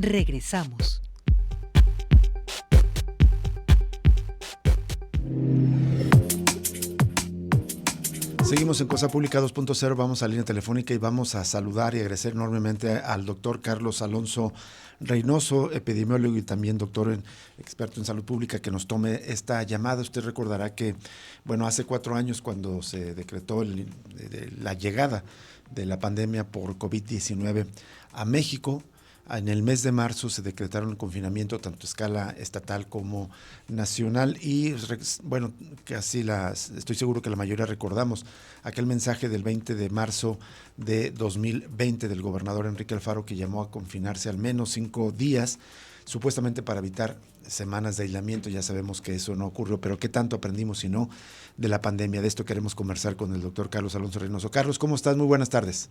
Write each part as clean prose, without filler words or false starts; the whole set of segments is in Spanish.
Regresamos. Seguimos en Cosa Pública 2.0, vamos a línea telefónica y vamos a saludar y agradecer enormemente al doctor Carlos Alonso Reynoso, epidemiólogo y también experto en salud pública, que nos tome esta llamada. Usted recordará que, bueno, hace 4 años cuando se decretó la llegada de la pandemia por COVID-19 a México, en el mes de marzo se decretaron el confinamiento tanto a escala estatal como nacional y, bueno, estoy seguro que la mayoría recordamos aquel mensaje del 20 de marzo de 2020 del gobernador Enrique Alfaro, que llamó a confinarse al menos 5 días, supuestamente para evitar semanas de aislamiento. Ya sabemos que eso no ocurrió, pero ¿qué tanto aprendimos si no de la pandemia? De esto queremos conversar con el doctor Carlos Alonso Reynoso. Carlos, ¿cómo estás? Muy buenas tardes.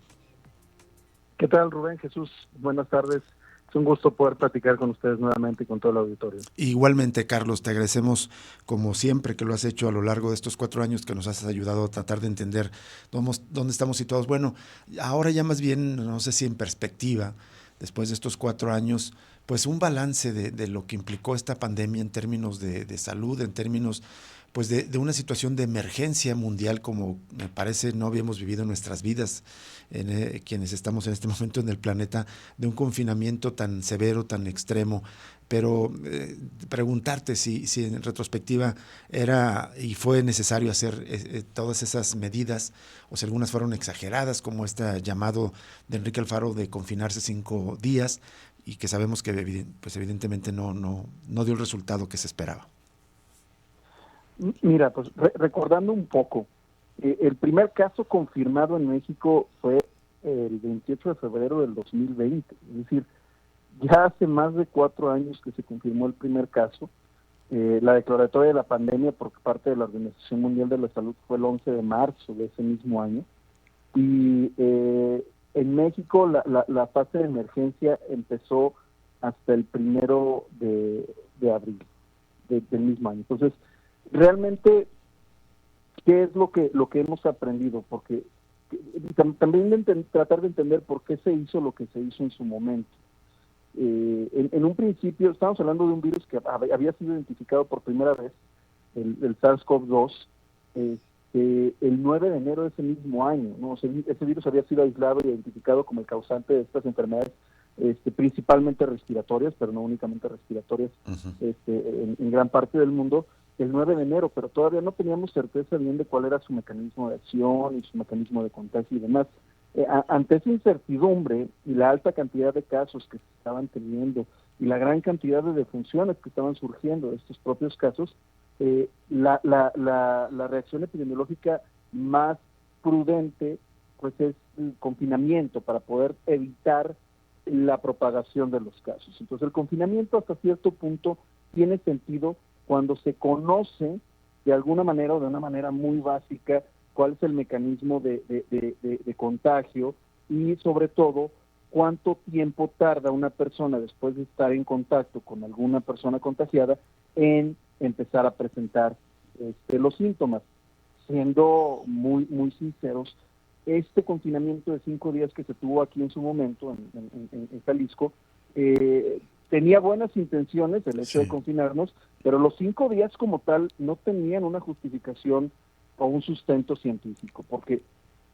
¿Qué tal, Rubén? Jesús, buenas tardes. Es un gusto poder platicar con ustedes nuevamente y con todo el auditorio. Igualmente, Carlos, te agradecemos como siempre que lo has hecho a lo largo de estos 4 años, que nos has ayudado a tratar de entender dónde estamos situados. Bueno, ahora ya más bien, no sé si en perspectiva, después de estos 4 años, pues un balance de lo que implicó esta pandemia en términos de salud, en términos pues de una situación de emergencia mundial como me parece no habíamos vivido en nuestras vidas, quienes estamos en este momento en el planeta, de un confinamiento tan severo, tan extremo. Pero preguntarte si en retrospectiva era y fue necesario hacer todas esas medidas, o si algunas fueron exageradas, como este llamado de Enrique Alfaro de confinarse 5 días, y que sabemos que pues evidentemente no dio el resultado que se esperaba. Mira, pues recordando un poco, el primer caso confirmado en México fue el 28 de febrero del 2020, es decir, ya hace más de 4 años que se confirmó el primer caso. La declaratoria de la pandemia por parte de la Organización Mundial de la Salud fue el 11 de marzo de ese mismo año, y en México la fase de emergencia empezó hasta el 1 de abril del mismo año. Entonces, realmente, ¿qué es lo que hemos aprendido? Porque también tratar de entender por qué se hizo lo que se hizo en su momento. En un principio, estamos hablando de un virus que había sido identificado por primera vez, el SARS-CoV-2, el 9 de enero de ese mismo año, ¿no? O sea, ese virus había sido aislado y identificado como el causante de estas enfermedades, principalmente respiratorias, pero no únicamente respiratorias, en gran parte del mundo, el 9 de enero, pero todavía no teníamos certeza bien de cuál era su mecanismo de acción y su mecanismo de contagio y demás. Ante esa incertidumbre y la alta cantidad de casos que se estaban teniendo y la gran cantidad de defunciones que estaban surgiendo de estos propios casos, la reacción epidemiológica más prudente pues es el confinamiento para poder evitar la propagación de los casos. Entonces el confinamiento hasta cierto punto tiene sentido cuando se conoce de alguna manera o de una manera muy básica cuál es el mecanismo de contagio y sobre todo cuánto tiempo tarda una persona después de estar en contacto con alguna persona contagiada en empezar a presentar los síntomas. Siendo muy sinceros, este confinamiento de 5 días que se tuvo aquí en su momento en Jalisco, tenía buenas intenciones el hecho de confinarnos, pero los 5 días como tal no tenían una justificación o un sustento científico, porque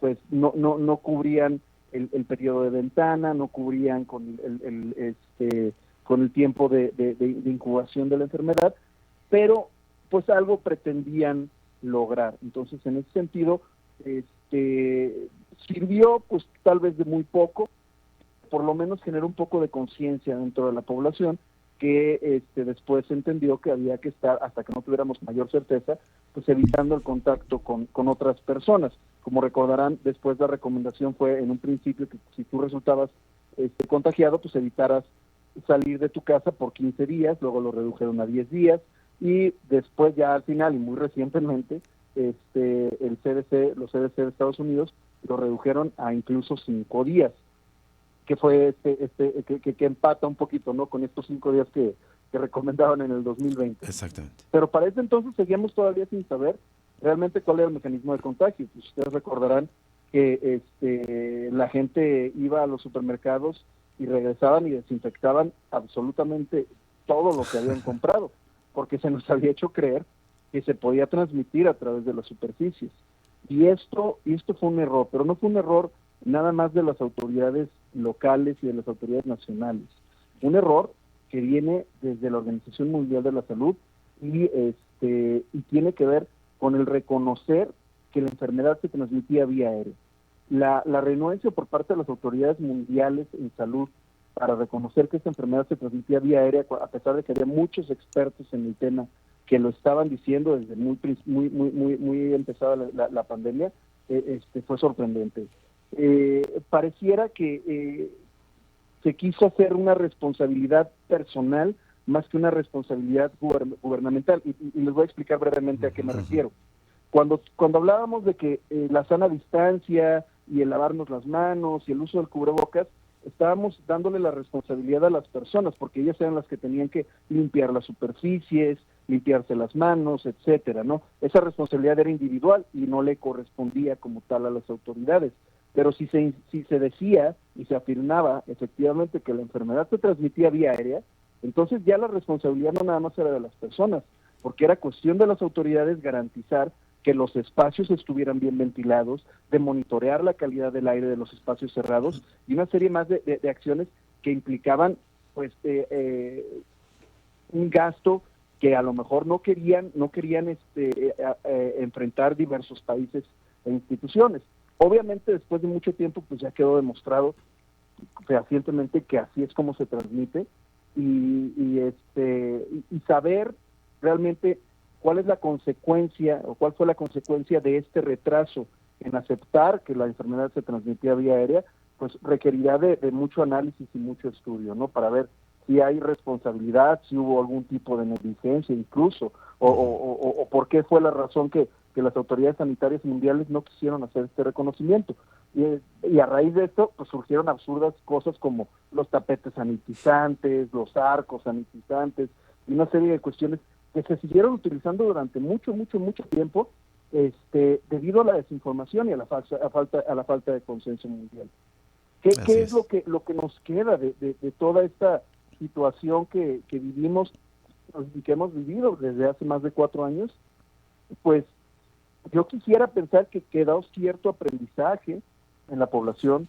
pues no cubrían el periodo de ventana, no cubrían con el tiempo de incubación de la enfermedad, pero pues algo pretendían lograr. Entonces, en ese sentido, sirvió pues tal vez de muy poco, por lo menos generó un poco de conciencia dentro de la población, que después se entendió que había que estar, hasta que no tuviéramos mayor certeza, pues evitando el contacto con otras personas. Como recordarán, después la recomendación fue en un principio que si tú resultabas contagiado, pues evitaras salir de tu casa por 15 días, luego lo redujeron a 10 días, y después ya al final, y muy recientemente, el CDC, los CDC de Estados Unidos, lo redujeron a incluso 5 días, que fue que empata un poquito, ¿no?, con estos 5 días que recomendaban en el 2020. Exactamente. Pero para ese entonces seguíamos todavía sin saber realmente cuál era el mecanismo de contagio. Pues ustedes recordarán que la gente iba a los supermercados y regresaban y desinfectaban absolutamente todo lo que habían comprado, porque se nos había hecho creer que se podía transmitir a través de las superficies. Y esto fue un error, pero no fue un error nada más de las autoridades locales y de las autoridades nacionales. Un error que viene desde la Organización Mundial de la Salud y tiene que ver con el reconocer que la enfermedad se transmitía vía aérea. La renuencia por parte de las autoridades mundiales en salud para reconocer que esta enfermedad se transmitía vía aérea, a pesar de que había muchos expertos en el tema que lo estaban diciendo desde muy empezada la pandemia, fue sorprendente. Pareciera que se quiso hacer una responsabilidad personal más que una responsabilidad gubernamental, y les voy a explicar brevemente a qué me refiero. Cuando hablábamos de que la sana distancia y el lavarnos las manos y el uso del cubrebocas, estábamos dándole la responsabilidad a las personas, porque ellas eran las que tenían que limpiar las superficies, limpiarse las manos, etcétera, ¿no? Esa responsabilidad era individual y no le correspondía como tal a las autoridades. Pero si se decía y se afirmaba efectivamente que la enfermedad se transmitía vía aérea, entonces ya la responsabilidad no nada más era de las personas, porque era cuestión de las autoridades garantizar que los espacios estuvieran bien ventilados, de monitorear la calidad del aire de los espacios cerrados y una serie más de acciones que implicaban pues un gasto que a lo mejor no querían enfrentar diversos países e instituciones. Obviamente después de mucho tiempo pues ya quedó demostrado fehacientemente que así es como se transmite y saber realmente cuál es la consecuencia o cuál fue la consecuencia de este retraso en aceptar que la enfermedad se transmitía vía aérea, pues requerirá de mucho análisis y mucho estudio, ¿no? Para ver si hay responsabilidad, si hubo algún tipo de negligencia incluso, o por qué fue la razón que las autoridades sanitarias mundiales no quisieron hacer este reconocimiento. Y a raíz de esto, pues surgieron absurdas cosas como los tapetes sanitizantes, los arcos sanitizantes, y una serie de cuestiones que se siguieron utilizando durante mucho tiempo, debido a la desinformación y a la falta de consenso mundial. ¿Qué es lo que nos queda de toda esta situación que vivimos y que hemos vivido desde hace más de 4 años? Pues yo quisiera pensar que quedó cierto aprendizaje en la población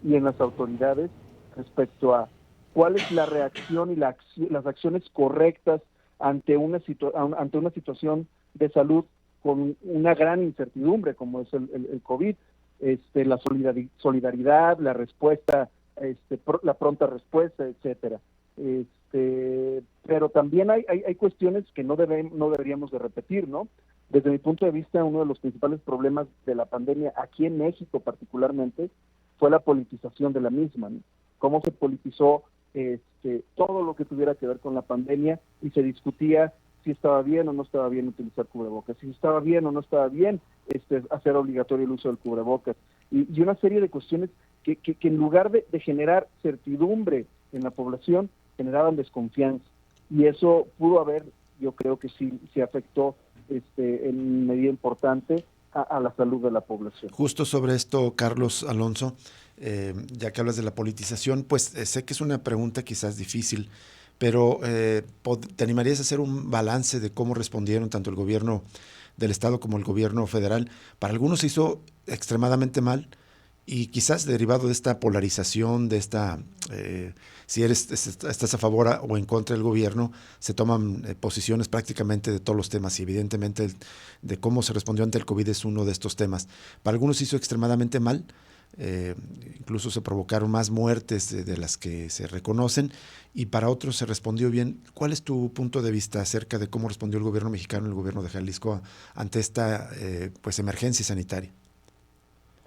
y en las autoridades respecto a cuál es la reacción y las acciones correctas ante una situación de salud con una gran incertidumbre como es el COVID, la solidaridad, la respuesta, la pronta respuesta, etcétera. Pero también hay cuestiones que no deberíamos de repetir, ¿no? Desde mi punto de vista, uno de los principales problemas de la pandemia, aquí en México particularmente, fue la politización de la misma, ¿no? Cómo se politizó todo lo que tuviera que ver con la pandemia y se discutía si estaba bien o no estaba bien utilizar cubrebocas, si estaba bien o no estaba bien hacer obligatorio el uso del cubrebocas, y una serie de cuestiones que en lugar de generar certidumbre en la población, generaban desconfianza, y eso pudo haber, yo creo que sí afectó en medida importante a la salud de la población. Justo sobre esto, Carlos Alonso, ya que hablas de la politización, pues sé que es una pregunta quizás difícil, pero ¿te animarías a hacer un balance de cómo respondieron tanto el gobierno del Estado como el gobierno federal? Para algunos se hizo extremadamente mal y quizás derivado de esta polarización, de esta, si estás a favor o en contra del gobierno, se toman posiciones prácticamente de todos los temas y evidentemente de cómo se respondió ante el COVID es uno de estos temas. Para algunos se hizo extremadamente mal, incluso se provocaron más muertes de las que se reconocen y para otros se respondió bien. ¿Cuál es tu punto de vista acerca de cómo respondió el gobierno mexicano y el gobierno de Jalisco ante esta emergencia sanitaria?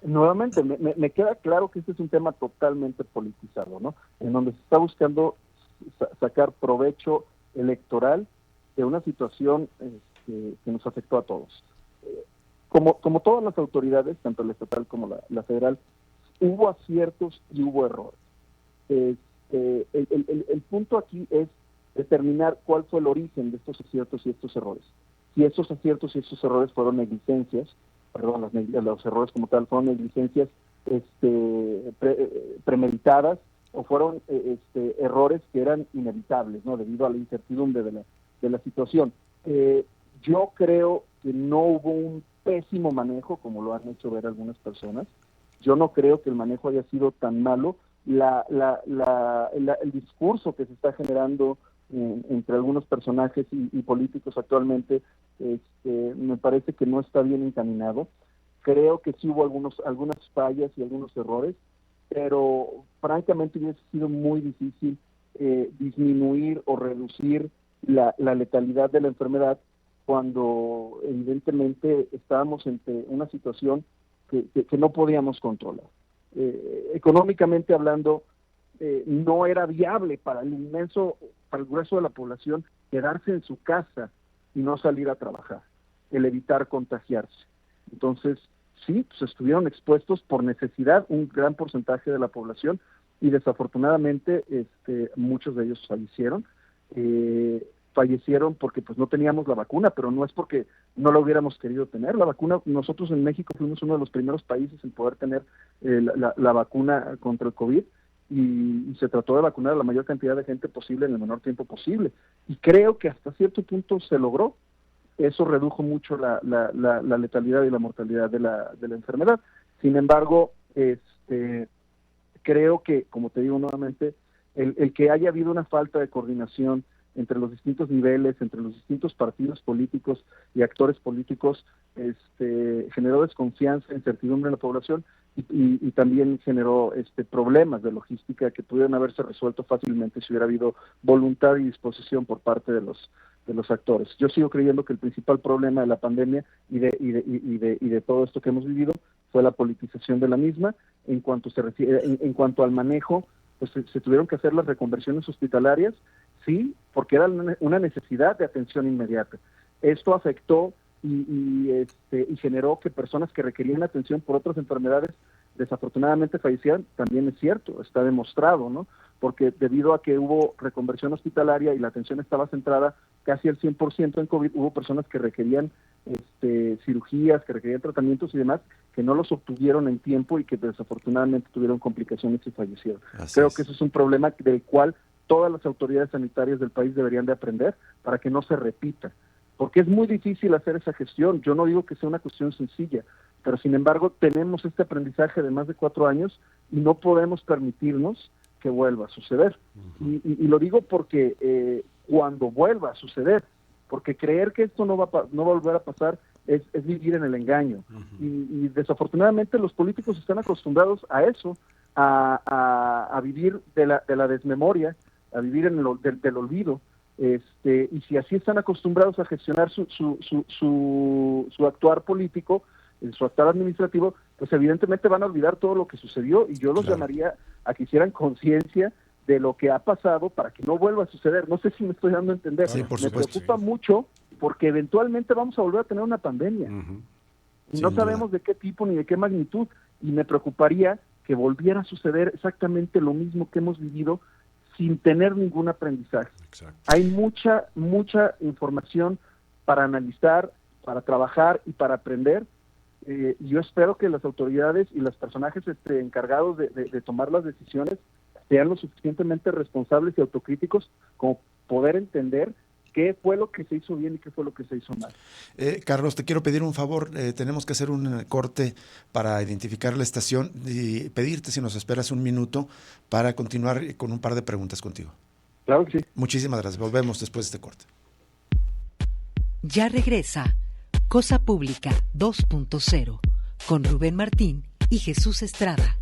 Nuevamente, me queda claro que este es un tema totalmente politizado, ¿no? En donde se está buscando sacar provecho electoral de una situación que nos afectó a todos. Como todas las autoridades, tanto la estatal como la federal, hubo aciertos y hubo errores. El punto aquí es determinar cuál fue el origen de estos aciertos y estos errores. Si estos aciertos y estos errores fueron negligencias, los errores como tal fueron negligencias premeditadas o fueron errores que eran inevitables, ¿no? Debido a la incertidumbre de la situación. Yo creo que no hubo un pésimo manejo, como lo han hecho ver algunas personas. Yo no creo que el manejo haya sido tan malo. El discurso que se está generando entre algunos personajes y políticos actualmente, me parece que no está bien encaminado. Creo que sí hubo algunas fallas y algunos errores, pero francamente hubiese sido muy difícil disminuir o reducir la letalidad de la enfermedad cuando evidentemente estábamos ante una situación que no podíamos controlar. Económicamente hablando, no era viable para el grueso de la población quedarse en su casa y no salir a trabajar, el evitar contagiarse. Entonces, sí, pues estuvieron expuestos por necesidad un gran porcentaje de la población y desafortunadamente muchos de ellos fallecieron. Fallecieron porque pues no teníamos la vacuna, pero no es porque no la hubiéramos querido tener. La vacuna, nosotros en México fuimos uno de los primeros países en poder tener la vacuna contra el COVID y se trató de vacunar a la mayor cantidad de gente posible en el menor tiempo posible. Y creo que hasta cierto punto se logró. Eso redujo mucho la letalidad y la mortalidad de la enfermedad. Sin embargo, creo que, como te digo nuevamente, el que haya habido una falta de coordinación entre los distintos niveles, entre los distintos partidos políticos y actores políticos, generó desconfianza, incertidumbre en la población y también generó problemas de logística que pudieran haberse resuelto fácilmente si hubiera habido voluntad y disposición por parte de los actores. Yo sigo creyendo que el principal problema de la pandemia y de todo esto que hemos vivido fue la politización de la misma. En cuanto se refiere, en cuanto al manejo, pues se tuvieron que hacer las reconversiones hospitalarias, sí, porque era una necesidad de atención inmediata. Esto afectó y generó que personas que requerían atención por otras enfermedades desafortunadamente fallecieran. También es cierto, está demostrado, ¿no? Porque debido a que hubo reconversión hospitalaria y la atención estaba centrada casi al 100% en COVID, hubo personas que requerían cirugías, que requerían tratamientos y demás, que no los obtuvieron en tiempo y que desafortunadamente tuvieron complicaciones y fallecieron. Creo que eso es un problema del cual todas las autoridades sanitarias del país deberían de aprender para que no se repita, porque es muy difícil hacer esa gestión. Yo no digo que sea una cuestión sencilla, pero sin embargo tenemos este aprendizaje de más de 4 años y no podemos permitirnos que vuelva a suceder. Y lo digo porque cuando vuelva a suceder, porque creer que esto no va a volver a pasar es vivir en el engaño. Y desafortunadamente los políticos están acostumbrados a eso, a vivir de la desmemoria, a vivir del olvido. Y si así están acostumbrados a gestionar su actuar político, su actuar administrativo, pues evidentemente van a olvidar todo lo que sucedió y yo los llamaría a que hicieran conciencia de lo que ha pasado para que no vuelva a suceder. No sé si me estoy dando a entender. Sí, por me supuesto. preocupa mucho porque eventualmente vamos a volver a tener una pandemia. Y no sabemos de qué tipo ni de qué magnitud. Y me preocuparía que volviera a suceder exactamente lo mismo que hemos vivido sin tener ningún aprendizaje. Exacto. Hay mucha información para analizar, para trabajar y para aprender. Yo espero que las autoridades y los personajes encargados de tomar las decisiones sean lo suficientemente responsables y autocríticos como poder entender qué fue lo que se hizo bien y qué fue lo que se hizo mal. Carlos, te quiero pedir un favor. Tenemos que hacer un corte para identificar la estación y pedirte si nos esperas un minuto para continuar con un par de preguntas contigo. Claro que sí. Muchísimas gracias. Volvemos después de este corte. Ya regresa Cosa Pública 2.0 con Rubén Martín y Jesús Estrada.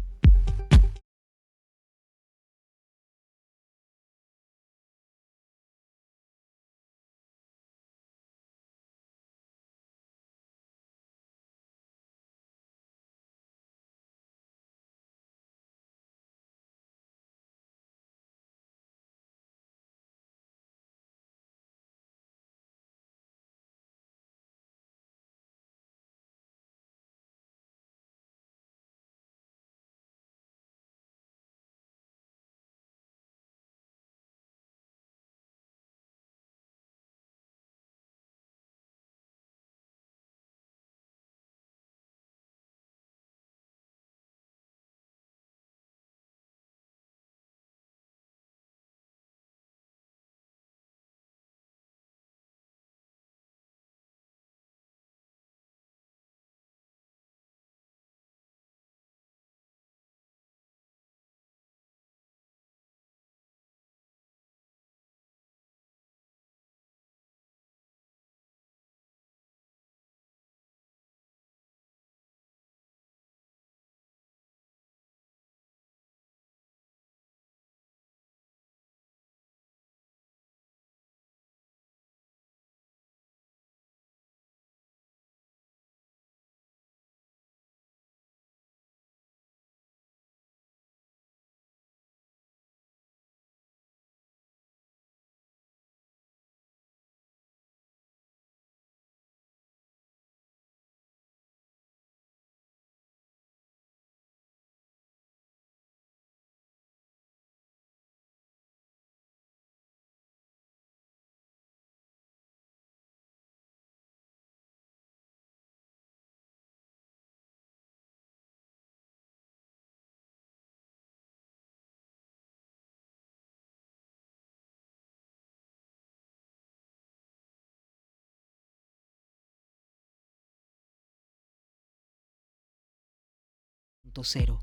2.0.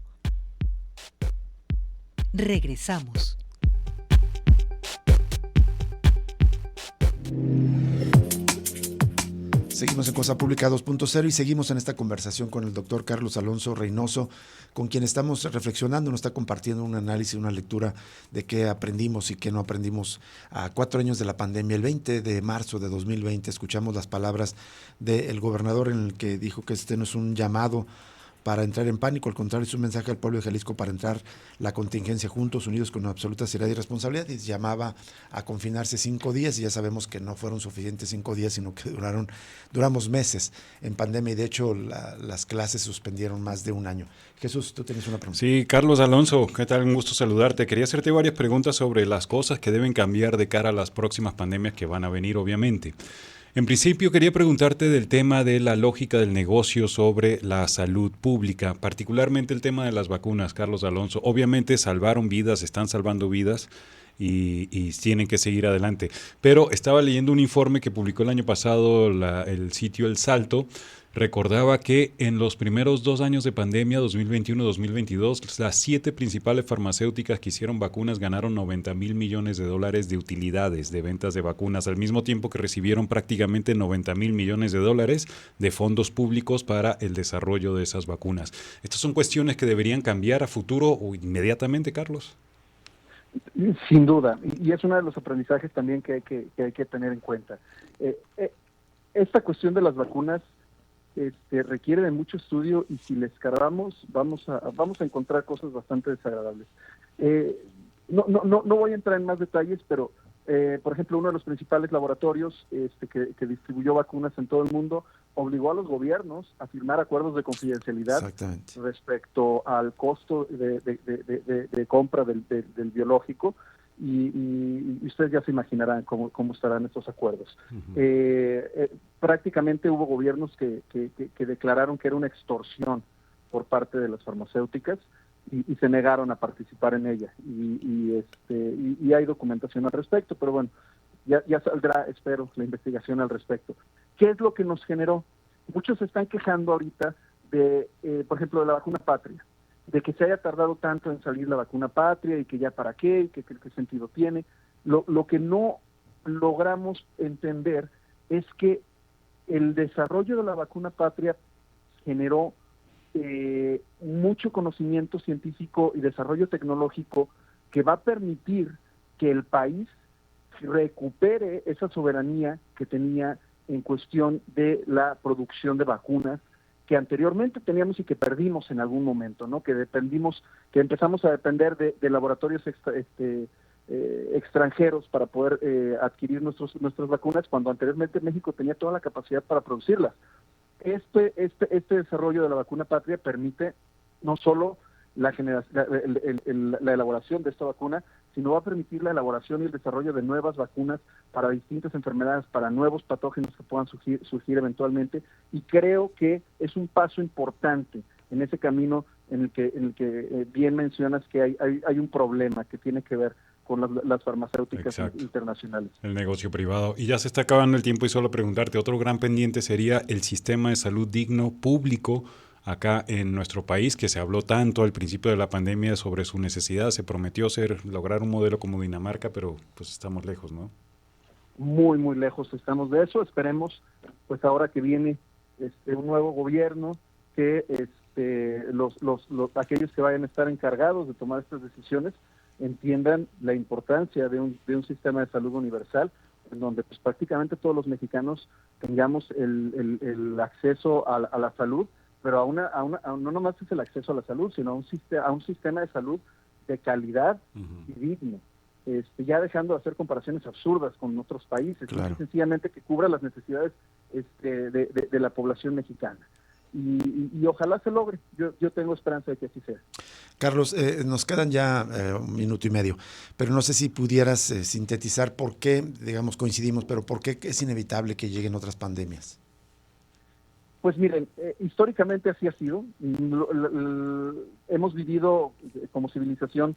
Regresamos. Seguimos en Cosa Pública 2.0 y seguimos en esta conversación con el doctor Carlos Alonso Reynoso, con quien estamos reflexionando, nos está compartiendo un análisis, una lectura de qué aprendimos y qué no aprendimos a 4 años de la pandemia. El 20 de marzo de 2020 escuchamos las palabras del gobernador en el que dijo que este no es un llamado para entrar en pánico, al contrario, es un mensaje al pueblo de Jalisco para entrar la contingencia juntos, unidos con absoluta seriedad y responsabilidad, y llamaba a confinarse 5 días, y ya sabemos que no fueron suficientes 5 días, sino que duramos meses en pandemia, y de hecho las clases suspendieron más de un año. Jesús, tú tienes una pregunta. Sí, Carlos Alonso, ¿qué tal? Un gusto saludarte. Quería hacerte varias preguntas sobre las cosas que deben cambiar de cara a las próximas pandemias que van a venir, obviamente. En principio, quería preguntarte del tema de la lógica del negocio sobre la salud pública, particularmente el tema de las vacunas, Carlos Alonso. Obviamente salvaron vidas, están salvando vidas y tienen que seguir adelante. Pero estaba leyendo un informe que publicó el año pasado el sitio El Salto. Recordaba que en los primeros 2 años de pandemia, 2021-2022, las 7 principales farmacéuticas que hicieron vacunas ganaron $90,000 millones de utilidades de ventas de vacunas, al mismo tiempo que recibieron prácticamente $90,000 millones de fondos públicos para el desarrollo de esas vacunas. ¿Estas son cuestiones que deberían cambiar a futuro o inmediatamente, Carlos? Sin duda, y es uno de los aprendizajes también que hay que tener en cuenta. Esta cuestión de las vacunas requiere de mucho estudio, y si le escarbamos vamos a encontrar cosas bastante desagradables. No voy a entrar en más detalles, pero por ejemplo, uno de los principales laboratorios que distribuyó vacunas en todo el mundo obligó a los gobiernos a firmar acuerdos de confidencialidad respecto al costo de compra del biológico, y ustedes ya se imaginarán cómo estarán estos acuerdos. Uh-huh. Prácticamente hubo gobiernos que declararon que era una extorsión por parte de las farmacéuticas y se negaron a participar en ella, y hay documentación al respecto, pero bueno, ya saldrá, espero, la investigación al respecto. ¿Qué es lo que nos generó? Muchos se están quejando ahorita por ejemplo, de la vacuna Patria, de que se haya tardado tanto en salir la vacuna Patria, y que ya para qué, y qué sentido tiene. Lo que no logramos entender es que el desarrollo de la vacuna Patria generó mucho conocimiento científico y desarrollo tecnológico que va a permitir que el país recupere esa soberanía que tenía en cuestión de la producción de vacunas, que anteriormente teníamos y que perdimos en algún momento, ¿no? Que empezamos a depender de laboratorios extranjeros para poder adquirir nuestras vacunas, cuando anteriormente México tenía toda la capacidad para producirlas. Este desarrollo de la vacuna Patria permite no solo la elaboración de esta vacuna, sino va a permitir la elaboración y el desarrollo de nuevas vacunas para distintas enfermedades, para nuevos patógenos que puedan surgir eventualmente, y creo que es un paso importante en ese camino en el que bien mencionas que hay un problema que tiene que ver con las farmacéuticas internacionales. El negocio privado. Y ya se está acabando el tiempo, y solo preguntarte, otro gran pendiente sería el sistema de salud digno público acá en nuestro país, que se habló tanto al principio de la pandemia sobre su necesidad. Se prometió lograr un modelo como Dinamarca, pero pues estamos lejos, ¿no? Muy, muy lejos estamos de eso. Esperemos, pues ahora que viene un nuevo gobierno, que aquellos que vayan a estar encargados de tomar estas decisiones entiendan la importancia de un sistema de salud universal, en donde pues prácticamente todos los mexicanos tengamos el acceso a la salud, pero no nomás es el acceso a la salud, sino a un sistema de salud de calidad y digno, ya dejando de hacer comparaciones absurdas con otros países, claro. Sencillamente que cubra las necesidades de la población mexicana. Y ojalá se logre. Yo tengo esperanza de que así sea. Carlos, nos quedan ya 1 minuto y medio, pero no sé si pudieras sintetizar por qué, digamos, coincidimos, pero por qué es inevitable que lleguen otras pandemias. Pues miren, históricamente así ha sido. Hemos vivido como civilización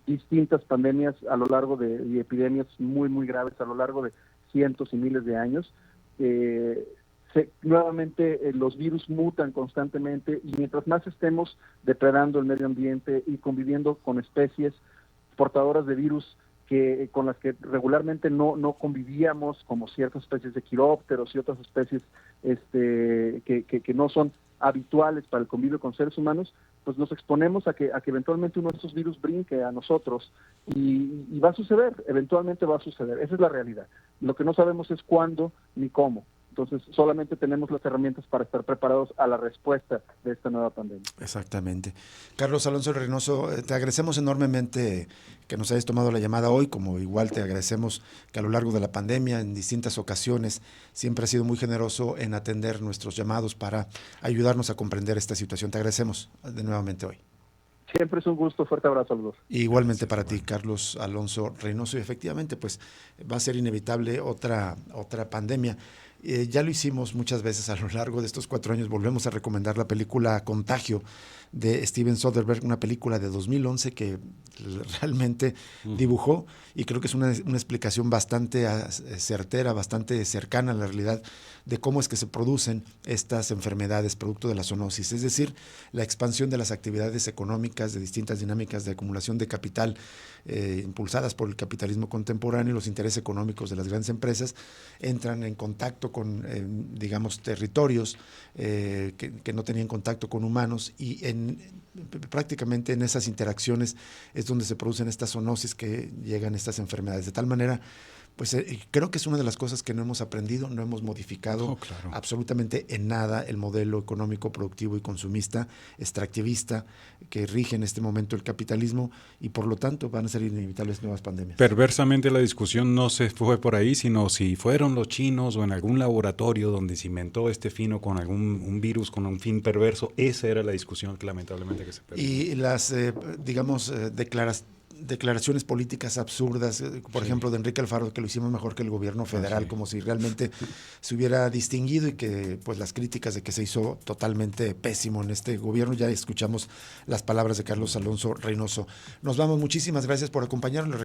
distintas pandemias a lo largo y epidemias muy, muy graves a lo largo de cientos y miles de años. nuevamente los virus mutan constantemente, y mientras más estemos depredando el medio ambiente y conviviendo con especies portadoras de virus con las que regularmente no convivíamos, como ciertas especies de quirópteros y otras especies que no son habituales para el convivio con seres humanos, pues nos exponemos a que eventualmente uno de estos virus brinque a nosotros, y va a suceder, eventualmente va a suceder. Esa es la realidad. Lo que no sabemos es cuándo ni cómo. Entonces, solamente tenemos las herramientas para estar preparados a la respuesta de esta nueva pandemia. Exactamente. Carlos Alonso Reynoso, te agradecemos enormemente que nos hayas tomado la llamada hoy, como igual te agradecemos que a lo largo de la pandemia, en distintas ocasiones, siempre has sido muy generoso en atender nuestros llamados para ayudarnos a comprender esta situación. Te agradecemos de nuevamente hoy. Siempre es un gusto. Fuerte abrazo a los dos. Igualmente para ti, Carlos Alonso Reynoso. Y efectivamente, pues va a ser inevitable otra pandemia. Ya lo hicimos muchas veces a lo largo de estos 4 años. Volvemos a recomendar la película Contagio de Steven Soderbergh, una película de 2011 que realmente dibujó, y creo que es una explicación bastante certera, bastante cercana a la realidad de cómo es que se producen estas enfermedades producto de la zoonosis, es decir, la expansión de las actividades económicas, de distintas dinámicas de acumulación de capital impulsadas por el capitalismo contemporáneo, y los intereses económicos de las grandes empresas entran en contacto con, digamos, territorios que no tenían contacto con humanos, y prácticamente en esas interacciones es donde se producen estas zoonosis que llegan estas enfermedades. De tal manera, pues creo que es una de las cosas que no hemos aprendido, no hemos modificado absolutamente en nada el modelo económico, productivo y consumista, extractivista, que rige en este momento el capitalismo, y por lo tanto van a ser inevitables nuevas pandemias. Perversamente la discusión no se fue por ahí, sino si fueron los chinos o en algún laboratorio donde se inventó este fino con un virus con un fin perverso. Esa era la discusión que lamentablemente que se perdió. Y las, declaraciones políticas absurdas, por ejemplo, de Enrique Alfaro, que lo hicimos mejor que el gobierno federal, como si realmente se hubiera distinguido, y que pues las críticas de que se hizo totalmente pésimo en este gobierno. Ya escuchamos las palabras de Carlos Alonso Reynoso. Nos vamos, muchísimas gracias por acompañarnos.